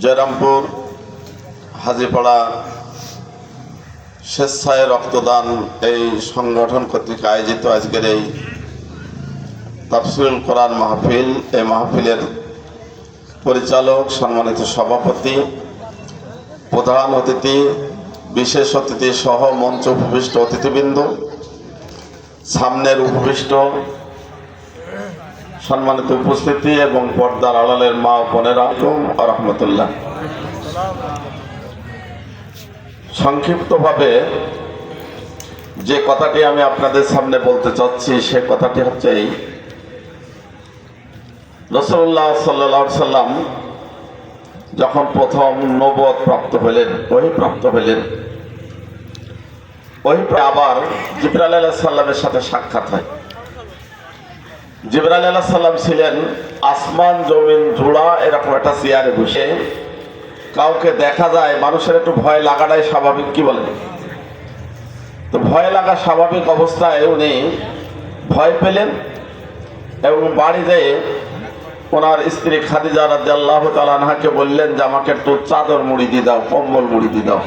জয়রামপুর হাজিপাড়া স্বেচ্ছায় রক্তদান এই সংগঠন কর্তৃক আয়োজিত আজকের এই তাফসীরুল কোরআন মাহফিল, এই মাহফিলের পরিচালক, সম্মানিত সভাপতি, প্রধান অতিথি, বিশেষ অতিথি সহ মঞ্চ উপবিষ্ট অতিথিবৃন্দ, সামনের উপবিষ্ট সম্মানিত উপস্থিতি এবং পর্দার আড়ালের মা ও বোনেরা, রহমতুল্লাহ। সংক্ষিপ্তভাবে যে কথাটি আমি আপনাদের সামনে বলতে চাচ্ছি সে কথাটি হচ্ছে এই, রাসূলুল্লাহ সাল্লাল্লাহু আলাইহি সাল্লাম যখন প্রথম নবুয়ত প্রাপ্ত হলেন, ওহী প্রাপ্ত হলেন, আবার জিবরাইল আলাইহিস সালামের সাথে সাক্ষাৎ হয়। জিবরাইল আলাইহিস সালাম ছিলেন আসমান জমিন জোড়া এরকম একটা চেয়ারে বসে। কাউকে দেখা যায়, মানুষের একটু ভয় লাগাটাই স্বাভাবিক, কি বলেন? তো ভয় লাগা স্বাভাবিক অবস্থায় উনি ভয় পেলেন এবং বাড়ি যেয়ে ওনার স্ত্রী খাদিজা রাদিয়াল্লাহু তাআলা আনহাকে বললেন যে আমাকে একটু চাদর মুড়ি দিয়ে দাও, কম্বল মুড়ি দিয়ে দাও।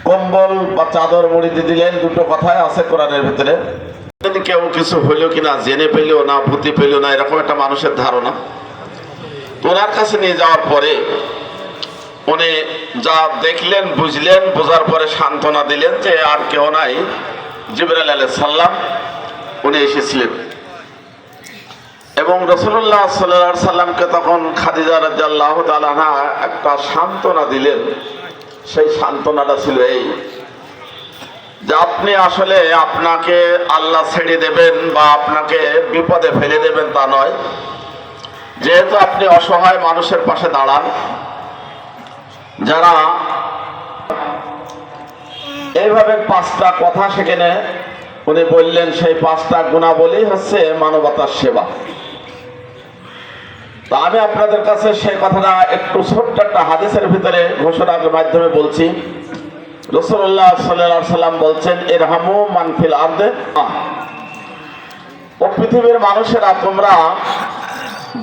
কম্বল বা চাদর মুড়ি দিয়ে দিলেন। দুটো কথাই আছে কোরআনের ভিতরে। কেউ কিছু হইল কিনা জেনে পেল না, ভূতি পেল না, এরকম একটা মানুষের ধারণা। ওনার কাছে নিয়ে যাওয়ার পরে উনি যা দেখলেন, বুঝলেন, বোঝার পরে সান্ত্বনা দিলেন যে আর কেউ নাই, জিবরাইল আলাইহিস সালাম উনি এসেছিলেন। এবং রাসূলুল্লাহ সাল্লাল্লাহু আলাইহি সাল্লামকে তখন খাদিজা রাদিয়াল্লাহু তাআলা আনহা একটা সান্ত্বনা দিলেন। সেই সান্ত্বনাটা ছিল এই যে আপনি আসলে আপনাকে আল্লাহ ছেড়ে দেবেন বা আপনাকে বিপদে ফেলে দেবেন তা নয়। যেহেতু আপনি অসহায় মানুষের পাশে দাঁড়ান, যারা এইভাবে পাঁচটা কথা সেখানে উনি বললেন, সেই পাঁচটা গুণাবলী হচ্ছে মানবতার সেবা। তা আমি আপনাদের কাছে সেই কথাটা একটু ছোট্ট একটা হাদিসের ভিতরে ঘোষণার মাধ্যমে বলছি। রাসূলুল্লাহ সাল্লাল্লাহু আলাইহি সাল্লাম বলছেন, ইরহামু মান ফিল আরদে, ও পৃথিবীর মানুষেরা, তোমরা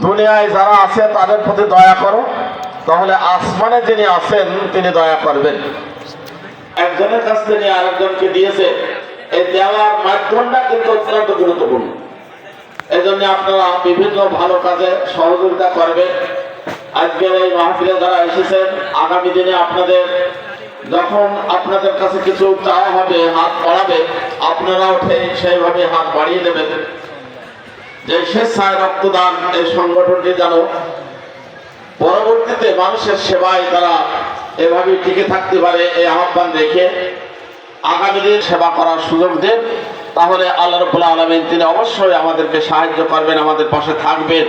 দুনিয়ায় যারা আছে তাদের প্রতি দয়া করো, তাহলে আসমানে যিনি আছেন তিনি দয়া করবেন। একজনের কাছ থেকে আরেকজনকে দিয়েছে, এই দেওয়ার মাধ্যমটা কিন্তু অত্যন্ত গুরুত্বপূর্ণ। এই জন্য আপনারা বিভিন্ন ভালো কাজে সহযোগিতা করবেন। আজকের এই মাহফিলে যারা এসেছেন, আগামী দিনে আপনাদের যখন আপনাদের কাছে কিছু চাওয়া হবে, হাত বাড়াবে, আপনারাও ঠিক সেইভাবে হাত বাড়িয়ে দেবেন। যে স্বেচ্ছায় রক্তদান এই সংগঠনটি যেন পরবর্তীতে মানুষের সেবায় তারা এভাবে টিকে থাকতে পারে, এই আহ্বান রেখে আগামী দিন সেবা করার সুযোগ দেন। তাহলে আল্লাহ রাব্বুল আলামিন তিনি অবশ্যই আমাদেরকে সাহায্য করবেন, আমাদের পাশে থাকবেন।